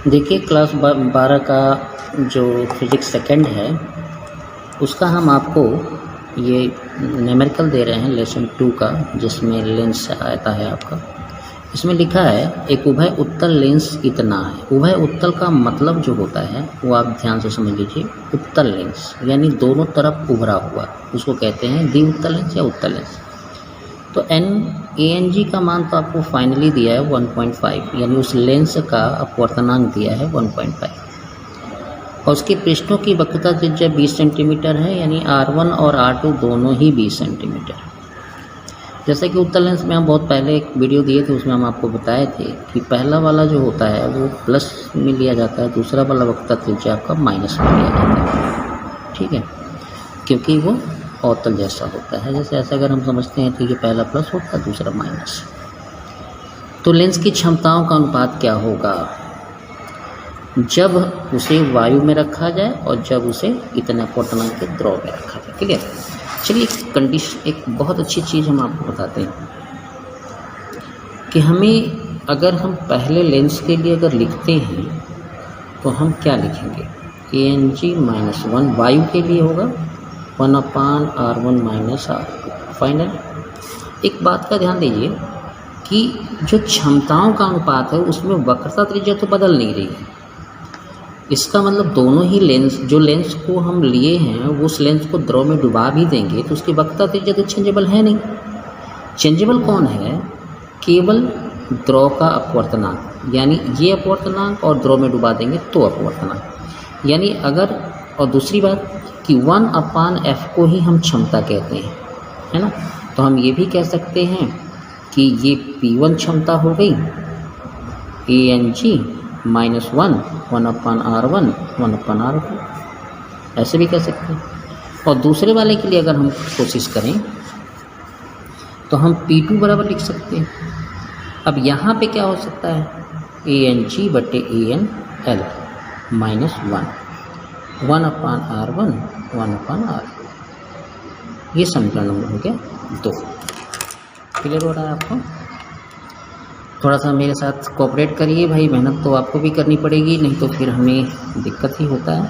देखिए क्लास 12 का जो फिजिक्स सेकंड है उसका हम आपको ये न्यूमेरिकल दे रहे हैं लेसन 2 का, जिसमें लेंस आता है आपका। इसमें लिखा है एक उभय उत्तल लेंस इतना है। उभय उत्तल का मतलब जो होता है वो आप ध्यान से समझ लीजिए। उत्तल लेंस यानी दोनों तरफ उभरा हुआ, उसको कहते हैं द्वि उत्तल लेंस या उत्तल लेंस। तो ANG का मान तो आपको फाइनली दिया है 1.5, यानी उस लेंस का अपवर्तनांक दिया है 1.5, और उसके पृष्ठों की वक्रता त्रिज्या 20 सेंटीमीटर है, यानी R1 और R2 दोनों ही 20 सेंटीमीटर। जैसे कि उत्तल लेंस में हम बहुत पहले एक वीडियो दिए थे, उसमें हम आपको बताए थे कि पहला वाला जो होता है वो प्लस में लिया जाता है, दूसरा वाला वक्रता त्रिज्या आपका माइनस में लिया जाता है, ठीक है, क्योंकि वो अवतल जैसा होता है। जैसे ऐसा अगर हम समझते हैं तो ये पहला प्लस होता है, दूसरा माइनस। तो लेंस की क्षमताओं का अनुपात क्या होगा जब उसे वायु में रखा जाए और जब उसे इतने अपवर्तनांक के द्रव में रखा जाए। ठीक है, चलिए एक बहुत अच्छी चीज़ हम आपको बताते हैं कि हमें अगर हम पहले लेंस के लिए अगर लिखते हैं तो हम क्या लिखेंगे। ANG-1 वायु के लिए होगा 1/R1 - R2 फाइनल। एक बात का ध्यान दीजिए कि जो क्षमताओं का अनुपात है उसमें वक्रता त्रिज्या तो बदल नहीं रही है। इसका मतलब दोनों ही लेंस, जो लेंस को हम लिए हैं वो उस लेंस को द्रव में डुबा भी देंगे तो उसकी वक्रता त्रिज्या तो चेंजेबल है नहीं। चेंजेबल कौन है? केवल द्रव का अपवर्तनांक, यानी ये अपवर्तनांक और द्रव में डुबा देंगे तो अपवर्तनांक, यानी अगर, और दूसरी बात कि 1/F को ही हम क्षमता कहते हैं, है ना। तो हम ये भी कह सकते हैं कि ये P1 क्षमता हो गई, ANG-1 1/R1 1/R2, ऐसे भी कह सकते हैं। और दूसरे वाले के लिए अगर हम कोशिश करें तो हम P2 बराबर लिख सकते हैं। अब यहाँ पे क्या हो सकता है, ANG/ANL -1 1/R1 1/R2, ये समीकरण नंबर हो गया 2। क्लियर हो रहा है आपको? थोड़ा सा मेरे साथ कोऑपरेट करिए भाई, मेहनत तो आपको भी करनी पड़ेगी, नहीं तो फिर हमें दिक्कत ही होता है।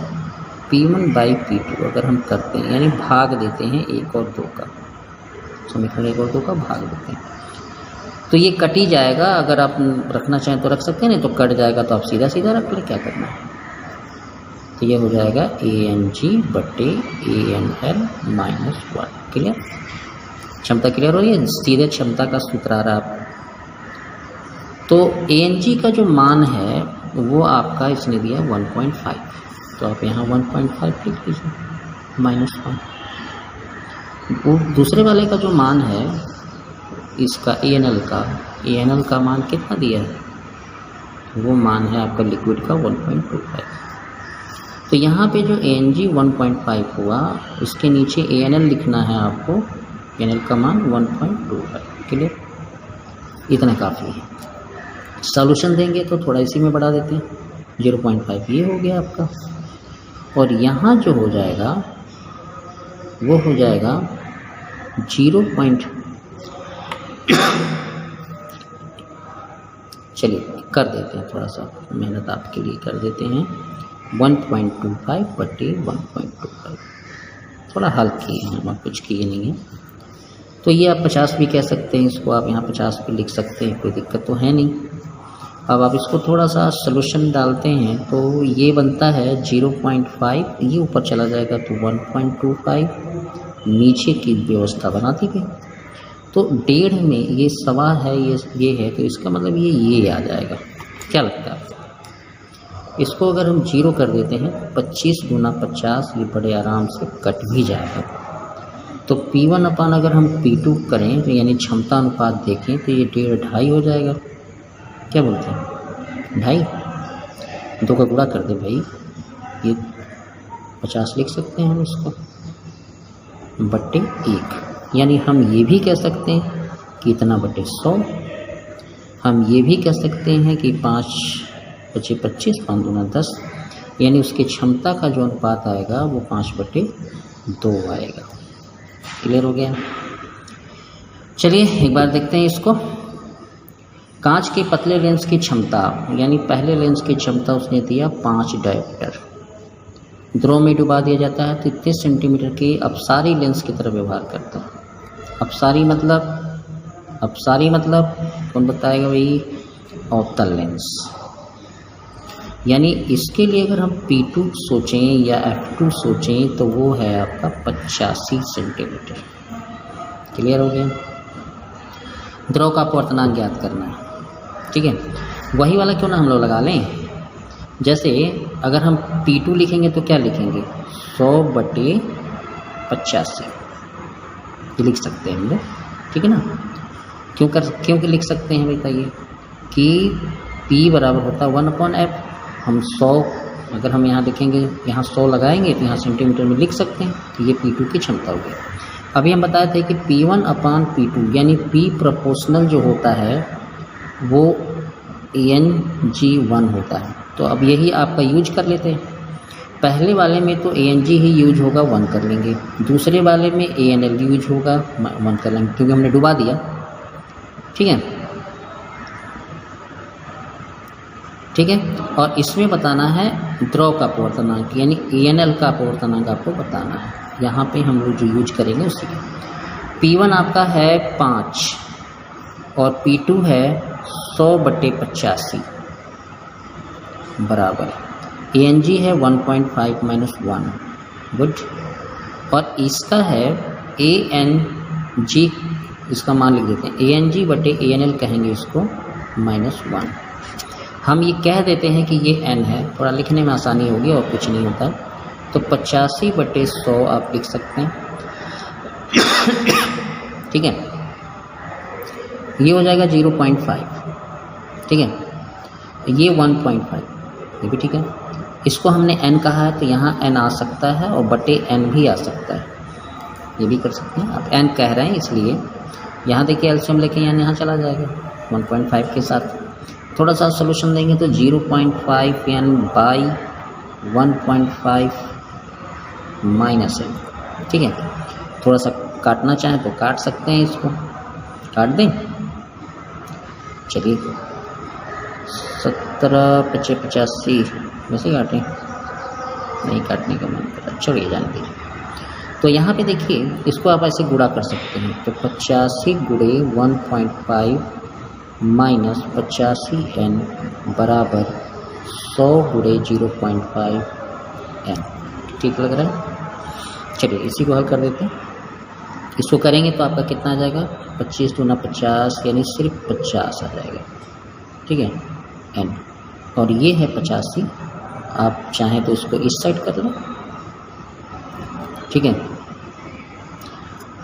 P1/P2 अगर हम करते हैं, यानी भाग देते हैं 1 और 2 का, समीकरण 1 और 2 का भाग देते हैं तो ये कट ही जाएगा। अगर आप रखना चाहें तो रख सकते हैं, नहीं तो कट जाएगा तो आप सीधा सीधा रख लें, क्या करना है। तो ये हो जाएगा ANG/ANL -1। क्लियर? क्षमता क्लियर हो रही है, सीधे क्षमता का सूत्र आ रहा है। तो ANG का जो मान है वो आपका इसने दिया 1.5, तो आप यहाँ 1.5 लिख लीजिए -1। वो दूसरे वाले का जो मान है इसका ANL का मान कितना दिया है, वो मान है आपका लिक्विड का 1.25। तो यहाँ पे जो ANG 1.5 हुआ उसके नीचे ANL लिखना है आपको, ANL का मान 1.25। क्लियर? इतना काफ़ी है। सॉल्यूशन देंगे तो थोड़ा इसी में बढ़ा देते हैं, 0.5 ये हो गया आपका, और यहाँ जो हो जाएगा वो हो जाएगा 0. चलिए कर देते हैं, थोड़ा सा मेहनत आपके लिए कर देते हैं। 1.25/1.25, थोड़ा हल किए हैं हम, कुछ किए नहीं है। तो ये आप 50 भी कह सकते हैं, इसको आप यहाँ 50 भी लिख सकते हैं, कोई दिक्कत तो है नहीं। अब आप इसको थोड़ा सा सॉल्यूशन डालते हैं तो ये बनता है 0.5, ये ऊपर चला जाएगा तो 1.25, नीचे की व्यवस्था बना दी गई। तो 1.5 में ये सवा है, ये है, तो इसका मतलब ये आ जाएगा। क्या लगता है आपको? इसको अगर हम 0 कर देते हैं 25 × 50, ये बड़े आराम से कट भी जाएगा। तो P1 अगर हम P2 करें तो यानी क्षमता अनुपात देखें तो ये 1.5 हो जाएगा। क्या बोलते हैं, 2.5, 2 का गुणा कर दे भाई, ये 50 लिख सकते हैं हम इसको /1। यानी हम ये भी कह सकते हैं कि इतना /100। हम ये भी कह सकते हैं कि 5 × 25 5 × 10, यानी उसकी क्षमता का जो अनुपात आएगा वो 5/2 आएगा। क्लियर हो गया? चलिए एक बार देखते हैं इसको। कांच के पतले लेंस की क्षमता, यानी पहले लेंस की क्षमता उसने दिया 5 डायोप्टर। द्रव में डुबा दिया जाता है तो इतने सेंटीमीटर की अपसारी लेंस की तरह व्यवहार करता है। अपसारी मतलब कौन बताएगा भाई? अवतल लेंस। यानी इसके लिए अगर हम P2 सोचें या F2 सोचें तो वो है आपका 85 सेंटीमीटर। क्लियर हो गया? द्रव का अपवर्तनांक ज्ञात करना है, ठीक है। वही वाला क्यों ना हम लोग लगा लें। जैसे अगर हम P2 लिखेंगे तो क्या लिखेंगे? 100/85 ये लिख सकते हैं हम लोग, ठीक है ना। क्यों लिख सकते हैं बताइए कि P बराबर होता है 1/f। हम 100 अगर हम यहाँ लिखेंगे, यहाँ 100 लगाएंगे तो यहाँ सेंटीमीटर में लिख सकते हैं। तो ये P2 की क्षमता हो गई। अभी हम बताए थे कि P1/P2 यानी P प्रोपोर्शनल जो होता है वो ANG1 होता है। तो अब यही आपका यूज कर लेते हैं। पहले वाले में तो ANG ही यूज होगा, 1 कर लेंगे। दूसरे वाले में ANL यूज होगा, 1 कर लेंगे क्योंकि हमने डुबा दिया, ठीक है। ठीक है, और इसमें बताना है द्रव का अपवर्तनांक, यानी ANL का अपवर्तनांक आपको बताना है। यहाँ पे हम लोग जो यूज करेंगे उसी का। P1 आपका है 5 और P2 है 100/85 बराबर ANG है 1.5 - 1। गुड। और इसका है ANG, इसका मान लिख देते हैं ANG/ANL कहेंगे इसको -1। हम ये कह देते हैं कि ये n है, थोड़ा लिखने में आसानी होगी और कुछ नहीं होता। तो 85/100 आप लिख सकते हैं, ठीक है। ये हो जाएगा 0.5, ठीक है। ये 1.5, ये भी ठीक है। इसको हमने n कहा है तो यहाँ n आ सकता है और बटे n भी आ सकता है, ये भी कर सकते हैं। आप n कह रहे हैं इसलिए यहाँ देखिए एलसीएम लेके n यहाँ चला जाएगा 1.5 के साथ। थोड़ा सा सोल्यूशन देंगे तो 0.5n/1.5 -n, ठीक है। थोड़ा सा काटना चाहें तो काट सकते हैं, इसको काट दें। चलिए 70/85 वैसे काटें, नहीं काटने का मन करा, चलिए जाने दीजिए। तो यहाँ पे देखिए इसको आप ऐसे गुणा कर सकते हैं। तो 85 × 1.5 - 85n बराबर 100 × 0.5n। ठीक लग रहा है? चलिए इसी को हल कर देते हैं। इसको करेंगे तो आपका कितना आ जाएगा? 25 × 50 यानी सिर्फ 50 आ जाएगा, ठीक है n। और ये है 85, आप चाहें तो इसको इस साइड कर लो, ठीक है।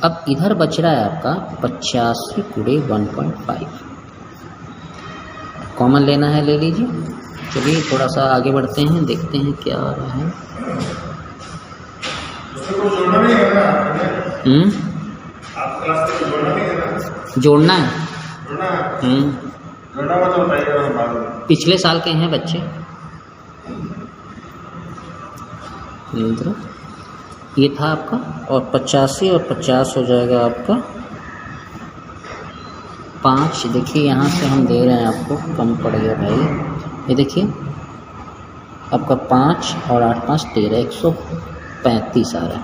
अब इधर बच रहा है आपका 85 × 1.5, कॉमन लेना है, ले लीजिए। चलिए थोड़ा सा आगे बढ़ते हैं, देखते हैं क्या आ रहा है। जोड़ना है। पिछले साल के हैं बच्चे। ये था आपका, और 85 और 50 हो जाएगा आपका 5। देखिए यहाँ से हम दे रहे हैं आपको, कम पड़ गया भाई। ये देखिए आपका 5 और 8 5 13, 135 आ रहा है,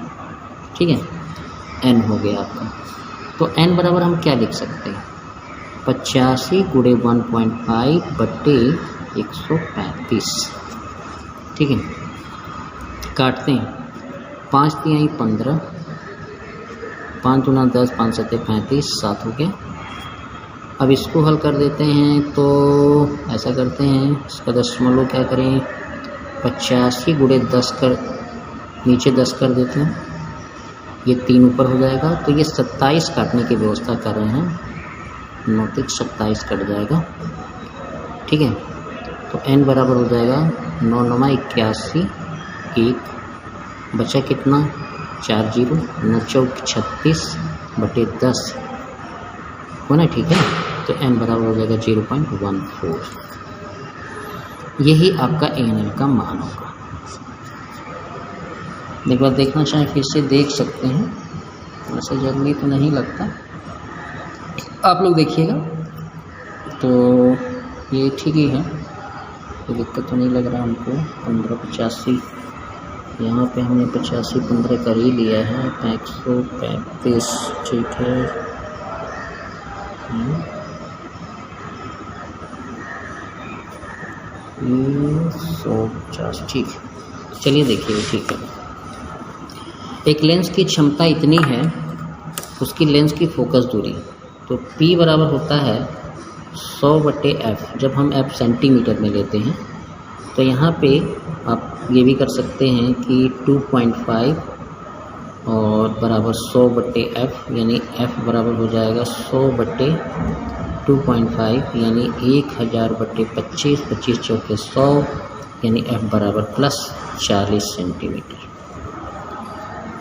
ठीक है। n हो गया आपका। तो n बराबर हम क्या लिख सकते हैं? 85 × 1.5 बटे 135, ठीक है। काटते हैं, 5 × 15, 5 × 10, 5 × 7 35, 7 हो गया। अब इसको हल कर देते हैं तो ऐसा करते हैं, इसका दशमलव क्या करें? 85 × 10 कर, नीचे 10 कर देते हैं, ये 3 ऊपर हो जाएगा। तो ये 27 काटने की व्यवस्था कर रहे हैं, 9 × 27 कट जाएगा, ठीक है। तो n बराबर हो जाएगा 9 × 9 = 81, 1 बचा कितना? 4 0, 9 4 36 बटे 10 हो ना, ठीक है। तो n बराबर हो जाएगा 0.14। यही आपका ANL का मान होगा। एक बार देखना चाहें फिर से देख सकते हैं, वैसे जरूरी तो नहीं लगता। आप लोग देखिएगा तो ये ठीक ही है, कोई दिक्कत तो नहीं लग रहा हमको। 1585 यहाँ पे हमने 85 15 कर ही लिया है, 135 ठीक है। ये 150 ठीक है। चलिए देखिए ठीक है, एक लेंस की क्षमता इतनी है, उसकी लेंस की फोकस दूरी, तो P बराबर होता है 100/f। जब हम f सेंटीमीटर में लेते हैं तो यहाँ पे आप ये भी कर सकते हैं कि 2.5 और बराबर 100/f, यानी f बराबर हो जाएगा 100/2.5 यानी 1000/25, 25 चौके 100 यानी f बराबर +40 सेंटीमीटर।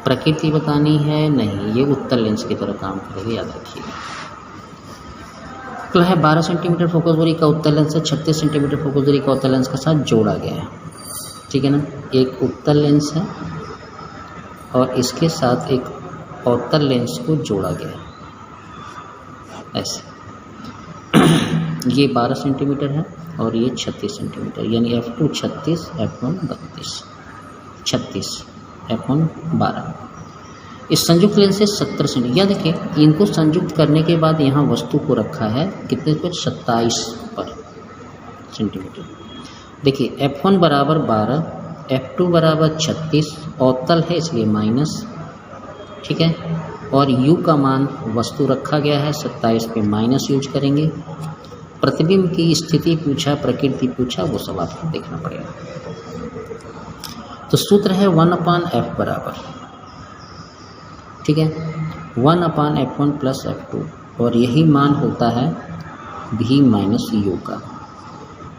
प्रकृति बतानी है नहीं, ये उत्तल लेंस की तरह काम करेगी, याद रखिएगा। अगला है 12 सेंटीमीटर फोकस दूरी का उत्तल लेंस है 36 सेंटीमीटर फोकस दूरी का उत्तल लेंस के साथ जोड़ा गया है, ठीक है ना। एक उत्तल लेंस है और इसके साथ एक अवतल लेंस को जोड़ा गया है ऐसे। ये 12 सेंटीमीटर है और ये 36 सेंटीमीटर, यानी f2 36, f1 32, 36 f1 12। इस संयुक्त लेंस से 70 सेंटीमीटर, या देखिए इनको संयुक्त करने के बाद यहाँ वस्तु को रखा है कितने पर, 27 पर सेंटीमीटर। देखिए f1 बराबर 12, f2 बराबर 36, अवतल है इसलिए माइनस, ठीक है। और u का मान वस्तु रखा गया है 27 पे, माइनस यूज करेंगे। प्रतिबिंब की स्थिति पूछा, प्रकृति पूछा, वो सब आपको देखना पड़ेगा। तो सूत्र है 1/f बराबर, ठीक है, 1/f1 + f2, और यही मान होता है v माइनस u का।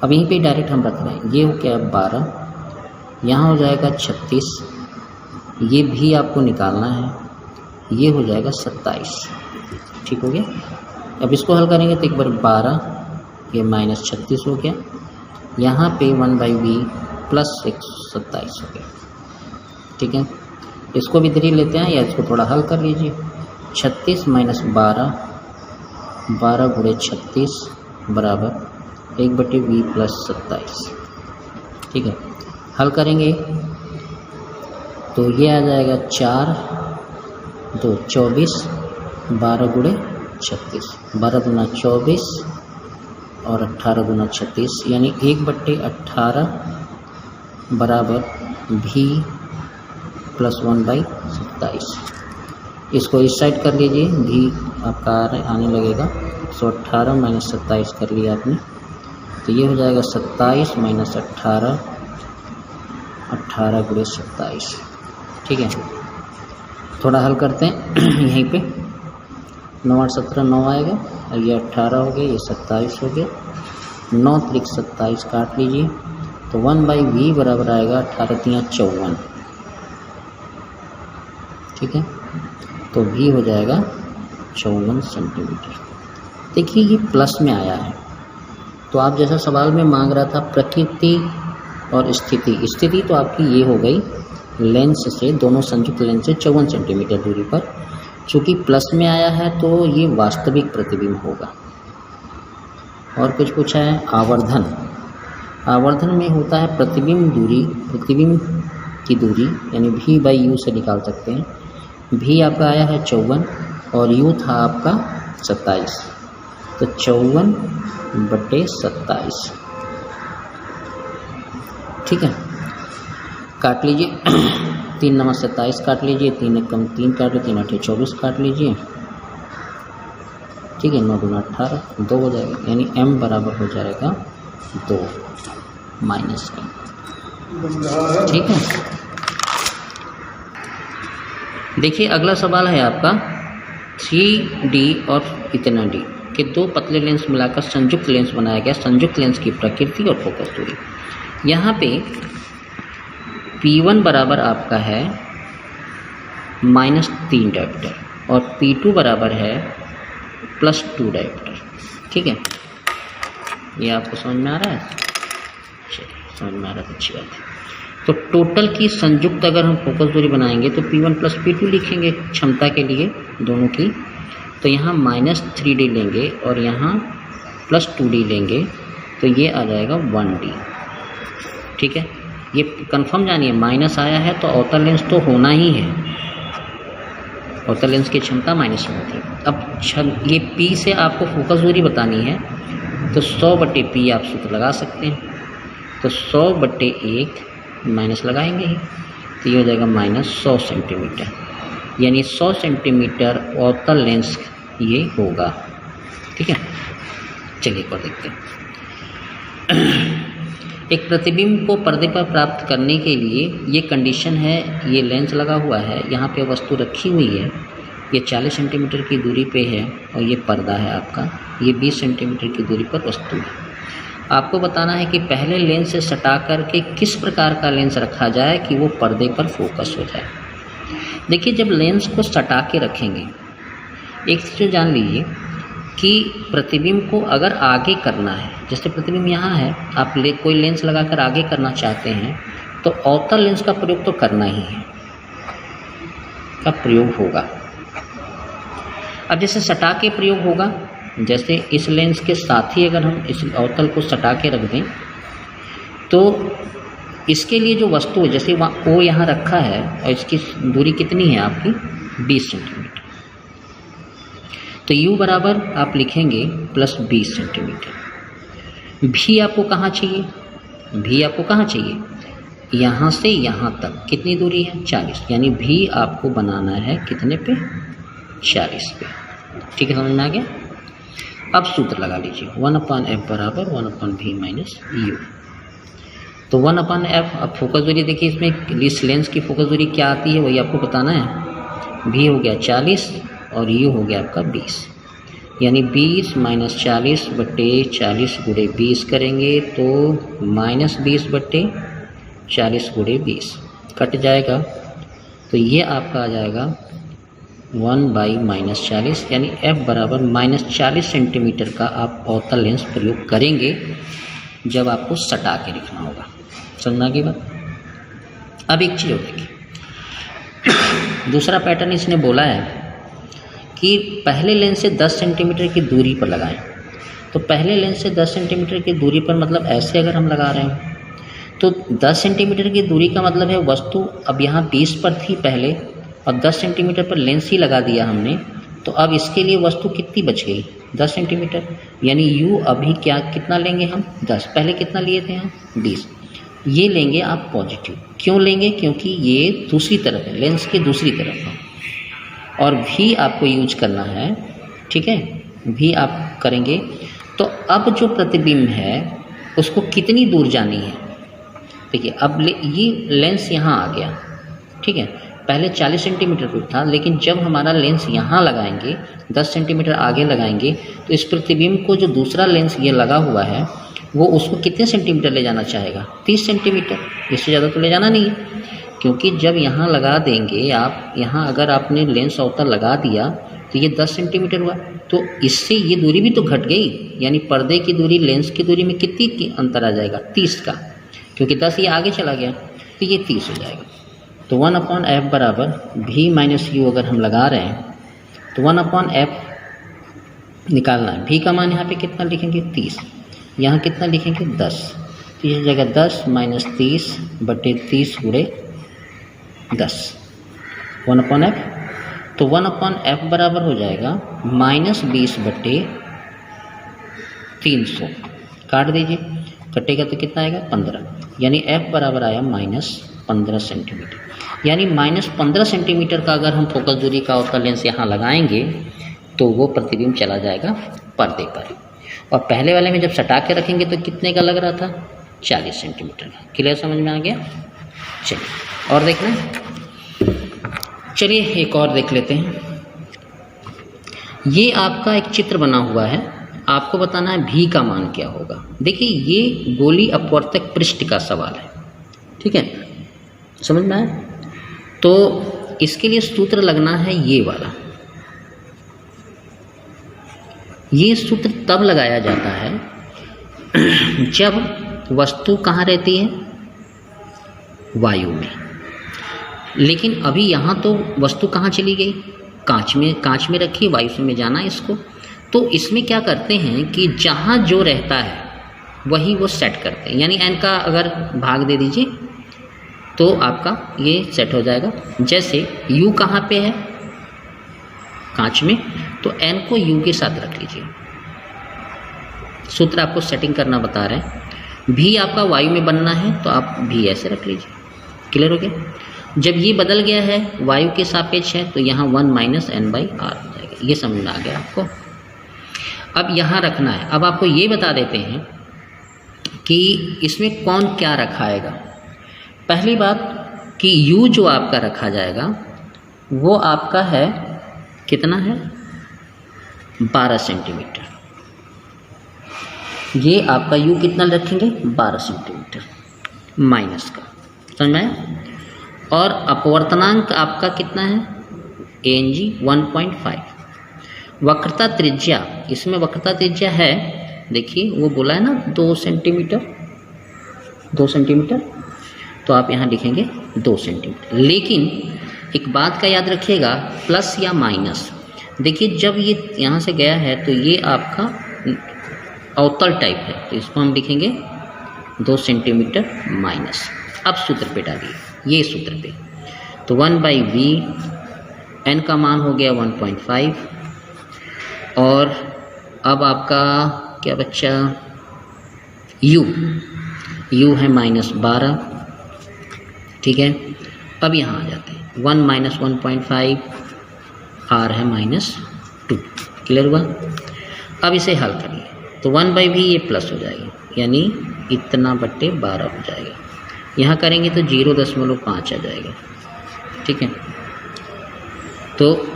अब यहीं पे डायरेक्ट हम रख रहे हैं, ये हो क्या 12, यहाँ हो जाएगा 36, ये भी आपको निकालना है, ये हो जाएगा 27, ठीक हो गया। अब इसको हल करेंगे तो एक बार 12, ये -36 हो गया, यहाँ पे 1/v + 27 हो गया, ठीक है। इसको भी इधर ही लेते हैं या इसको थोड़ा हल कर लीजिए। 36 - 12, 12 × 36 बराबर 1/v + 27, ठीक है। हल करेंगे तो ये आ जाएगा 4 2 24, 12 × 36, 12 दूना 24 और 18 दूना 36, यानी 1/18 बराबर v + 1/27। इसको इस साइड कर लीजिए, भी आपका आने लगेगा, 118 - 27 कर लिया आपने, तो ये हो जाएगा 27 - 18, 18 × 27, ठीक है। थोड़ा हल करते हैं यहीं पे, 9 8 17 9 आएगा, और ये 18 हो गया, ये 27 हो गया, 9 × 3 27 काट लीजिए, तो 1/v बराबर आएगा 18 × 3 54, ठीक है। तो v हो जाएगा 54 सेंटीमीटर। देखिए ये प्लस में आया है, तो आप जैसा सवाल में मांग रहा था प्रकृति और स्थिति, स्थिति तो आपकी ये हो गई लेंस से, दोनों संयुक्त लेंस से 54 सेंटीमीटर दूरी पर, चूँकि प्लस में आया है तो ये वास्तविक प्रतिबिंब होगा। और कुछ पूछा है आवर्धन, आवर्धन में होता है प्रतिबिंब दूरी, प्रतिबिंब की दूरी यानी v/u से निकाल सकते हैं। v आपका आया है 54 और u था आपका 27, तो 54/27, ठीक है। काट लीजिए 3 9 27 काट लीजिए, 3 1 कम 3 काट लीजिए, 3 8 24 काट लीजिए, ठीक है। 9 दूना 18, 2 हो जाएगा, यानी m बराबर हो जाएगा 2 -m, ठीक है। देखिए अगला सवाल है आपका 3D और इतना d के दो पतले लेंस मिलाकर संयुक्त लेंस बनाया गया, संयुक्त लेंस की प्रकृति और फोकस दूरी। यहाँ पे P1 बराबर आपका है -3 डायोप्टर और P2 बराबर है +2 डायोप्टर, ठीक है। ये आपको समझ में आ रहा है? चलिए समझ में आ रहा है, अच्छी बात है। तो टोटल की संयुक्त अगर हम फोकस दूरी बनाएंगे तो P1 + P2 लिखेंगे क्षमता के लिए दोनों की, तो यहाँ -3D लेंगे और यहाँ प्लस 2d लेंगे तो ये आ जाएगा 1d। ठीक है, ये कंफर्म जानिए, माइनस आया है तो अवतल लेंस तो होना ही है, अवतल लेंस की क्षमता माइनस में होती है। अब ये P से आपको फोकस दूरी बतानी है तो 100/P आप सूत्र लगा सकते हैं, तो 100/1 माइनस लगाएंगे ही, तो ये हो जाएगा -100 सेंटीमीटर, यानी 100 सेंटीमीटर अवतल लेंस ये होगा। ठीक है, चलिए एक और देखते हैं। एक प्रतिबिंब को पर्दे पर प्राप्त करने के लिए ये कंडीशन है, ये लेंस लगा हुआ है, यहाँ पे वस्तु रखी हुई है, ये 40 सेंटीमीटर की दूरी पे है और ये पर्दा है आपका, ये 20 सेंटीमीटर की दूरी पर वस्तु है। आपको बताना है कि पहले लेंस से सटा करके किस प्रकार का लेंस रखा जाए कि वो पर्दे पर फोकस हो जाए। देखिए, जब लेंस को सटा के रखेंगे, एक चीज़ जान लीजिए कि प्रतिबिंब को अगर आगे करना है, जैसे प्रतिबिंब यहाँ है, आप कोई लेंस लगाकर आगे करना चाहते हैं तो अवतल लेंस का प्रयोग तो करना ही है, का प्रयोग होगा। अब जैसे सटा के प्रयोग होगा, जैसे इस लेंस के साथ ही अगर हम इस अवतल को सटा के रख दें तो इसके लिए जो वस्तु है, जैसे वहाँ O यहाँ रखा है और इसकी दूरी कितनी है आपकी 20 सेंटीमीटर, तो U बराबर आप लिखेंगे +20 सेंटीमीटर। भी आपको कहाँ चाहिए, भी आपको कहाँ चाहिए, यहाँ से यहाँ तक कितनी दूरी है 40, यानी भी आपको बनाना है कितने पे 40 पे। ठीक है, समझ में आ गया। अब सूत्र लगा लीजिए, 1/f बराबर 1/v - u। तो 1/f, अब फोकस दूरी देखिए, इसमें इस लेंस की फोकस दूरी क्या आती है वही आपको बताना है। v हो गया 40 और u हो गया आपका 20, यानी 20 - 40/40 × 20 करेंगे तो -20/40 × 20 कट जाएगा, तो ये आपका आ जाएगा 1/-40, यानी f बराबर -40 सेंटीमीटर का आप अवतल लेंस प्रयोग करेंगे जब आपको सटा के रखना होगा। समझना की बात। अब एक चीज़ और देखिए, दूसरा पैटर्न इसने बोला है कि पहले लेंस से 10 सेंटीमीटर की दूरी पर लगाएं। तो पहले लेंस से 10 सेंटीमीटर की दूरी पर मतलब ऐसे अगर हम लगा रहे हैं तो 10 सेंटीमीटर की दूरी का मतलब है वस्तु अब यहाँ 20 पर थी पहले और 10 सेंटीमीटर पर लेंस ही लगा दिया हमने, तो अब इसके लिए वस्तु कितनी बच गई 10 सेंटीमीटर, यानी u अभी क्या कितना लेंगे हम 10, पहले कितना लिए थे हम 20, ये लेंगे आप पॉजिटिव। क्यों लेंगे, क्योंकि ये दूसरी तरफ है, लेंस के दूसरी तरफ है और भी आपको यूज करना है। ठीक है, भी आप करेंगे तो अब जो प्रतिबिंब है उसको कितनी दूर जानी है। देखिए, अब ये लेंस यहाँ आ गया, ठीक है, पहले 40 सेंटीमीटर पर था, लेकिन जब हमारा लेंस यहाँ लगाएंगे 10 सेंटीमीटर आगे लगाएंगे तो इस प्रतिबिंब को जो दूसरा लेंस ये लगा हुआ है वो उसको कितने सेंटीमीटर ले जाना चाहेगा 30 सेंटीमीटर, इससे ज़्यादा तो ले जाना नहीं है, क्योंकि जब यहाँ लगा देंगे आप, यहाँ अगर आपने लेंस अवतल लगा दिया तो ये 10 सेंटीमीटर हुआ, तो इससे ये दूरी भी तो घट गई, यानी पर्दे की दूरी लेंस की दूरी में कितनी की अंतर आ जाएगा 30 का, क्योंकि 10 ये आगे चला गया तो ये 30 हो जाएगा। तो 1/f बराबर v - u अगर हम लगा रहे हैं तो 1/f निकालना है। v का मान यहाँ पे कितना लिखेंगे 30, यहाँ कितना लिखेंगे 10, तो ये जगह 10 - 30/30 × 10 1/f। तो 1/f बराबर हो जाएगा -20/300, काट दीजिए, कटेगा तो कितना आएगा 15, यानी f बराबर आया -15 सेंटीमीटर, यानी -15 सेंटीमीटर का अगर हम फोकस दूरी का अवतल लेंस यहाँ लगाएंगे तो वो प्रतिबिंब चला जाएगा पर्दे पर। और पहले वाले में जब सटा के रखेंगे तो कितने का लग रहा था 40 सेंटीमीटर का। क्लियर, समझ में आ गया। चलिए और देख लें, चलिए एक और देख लेते हैं। ये आपका एक चित्र बना हुआ है, आपको बताना है भी का मान क्या होगा। देखिए, ये गोली अपवर्तक पृष्ठ का सवाल है, ठीक है, समझ में आया। तो इसके लिए सूत्र लगना है ये वाला। ये सूत्र तब लगाया जाता है जब वस्तु कहाँ रहती है वायु में, लेकिन अभी यहाँ तो वस्तु कहाँ चली गई कांच में रखी, वायु में जाना इसको, तो इसमें क्या करते हैं कि जहाँ जो रहता है वही वो सेट करते हैं, यानी n का अगर भाग दे दीजिए तो आपका ये सेट हो जाएगा। जैसे u कहाँ पे है, कांच में, तो n को u के साथ रख लीजिए। सूत्र आपको सेटिंग करना बता रहे हैं। v आपका वायु में बनना है तो आप v ऐसे रख लीजिए। क्लियर हो गया। जब ये बदल गया है वायु के सापेक्ष है तो यहाँ 1 - n/r हो जाएगा। ये समझ में आ गया आपको। अब यहाँ रखना है। अब आपको ये बता देते हैं कि इसमें कौन क्या रखाएगा। पहली बात कि u जो आपका रखा जाएगा वो आपका है, कितना है, 12 सेंटीमीटर। ये आपका u कितना रखेंगे, 12 सेंटीमीटर माइनस का, समझ में आया। और अपवर्तनांक आपका कितना है, Ang 1.5। वक्रता त्रिज्या, इसमें वक्रता त्रिज्या है, देखिए वो बोला है ना 2 सेंटीमीटर, 2 सेंटीमीटर, तो आप यहाँ लिखेंगे 2 सेंटीमीटर। लेकिन एक बात का याद रखिएगा, प्लस या माइनस, देखिए जब ये यहाँ से गया है तो ये आपका अवतल टाइप है, तो इसको हम लिखेंगे 2 सेंटीमीटर माइनस। अब सूत्र पे डालिए, ये सूत्र पे, तो 1/v, n का मान हो गया 1.5, और अब आपका क्या बच्चा, u है -12, ठीक है। अब यहाँ आ जाते हैं, 1 - 1.5, r है -2। क्लियर हुआ। अब इसे हल करिए तो 1/v ये प्लस हो जाएगा, यानी इतना बट्टे 12 हो जाएगा। यहाँ करेंगे तो 0.5 आ जाएगा, ठीक है। तो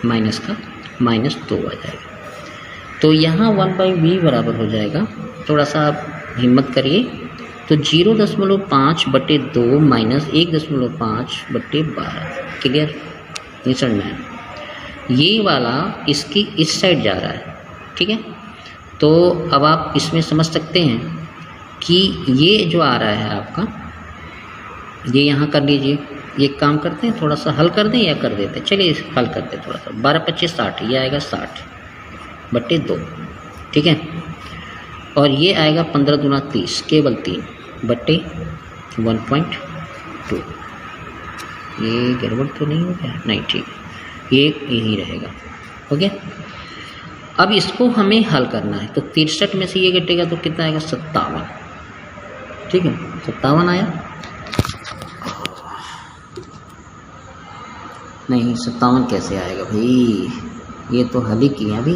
माइनस का -2 आ जाएगा। तो यहाँ 1/v बराबर हो जाएगा, थोड़ा सा आप हिम्मत करिए, तो 0.5/2 माइनस 1.5/12। क्लियर, नहीं समझ में आया। ये वाला इसकी इस साइड जा रहा है, ठीक है। तो अब आप इसमें समझ सकते हैं कि ये जो आ रहा है आपका, ये यहाँ कर लीजिए। ये काम करते हैं, थोड़ा सा हल कर दें या कर देते हैं, चलिए हल करते हैं थोड़ा सा। 12×25 = 60, ये आएगा 60/2, ठीक है। और ये आएगा 15 दूना 30, केवल 3/1.2। ये गड़बड़ तो नहीं हो गया, नहीं, ठीक है, ये यही रहेगा, हो गया। अब इसको हमें हल करना है, तो 63 में से ये घटेगा तो कितना आएगा, 57, ठीक है, 57 आया। नहीं, 57 कैसे आएगा भाई, ये तो हल ही किया अभी,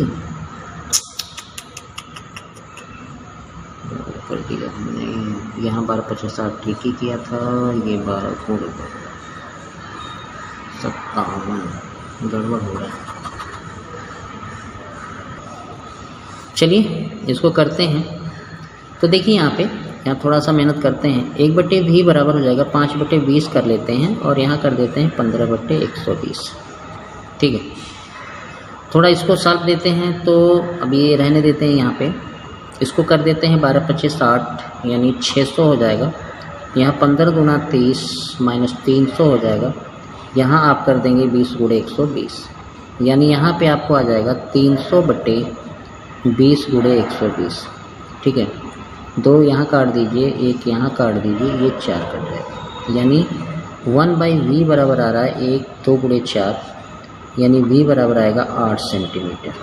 कर दिया हमने। यहाँ 12×25 = ठीक ही किया था, ये 12 को 57, गड़बड़ हो रहा है। चलिए इसको करते हैं। तो देखिए यहाँ थोड़ा सा मेहनत करते हैं। 1/v बराबर हो जाएगा 5/20 कर लेते हैं, और यहाँ कर देते हैं 15/120, ठीक है। थोड़ा इसको सॉल्व देते हैं, तो अब ये रहने देते हैं। यहाँ पे इसको कर देते हैं 12×25 = 60, यानी 600 हो जाएगा। यहाँ 15 दूना 30 -300 हो जाएगा। यहाँ आप कर देंगे 20×120, यानी यहाँ पे आपको आ जाएगा 300/20×120, ठीक है। 2 यहाँ काट दीजिए, 1 यहाँ काट दीजिए, ये 4 कट जाएगा, यानी 1/v बराबर आ रहा है 1 2×4, यानी v बराबर आएगा 8 सेंटीमीटर।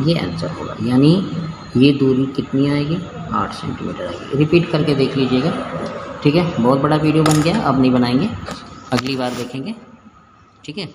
ये आंसर होगा, यानी ये दूरी कितनी आएगी, 8 सेंटीमीटर आएगी। रिपीट करके देख लीजिएगा, ठीक है। बहुत बड़ा वीडियो बन गया, अब नहीं बनाएंगे, अगली बार देखेंगे, ठीक है।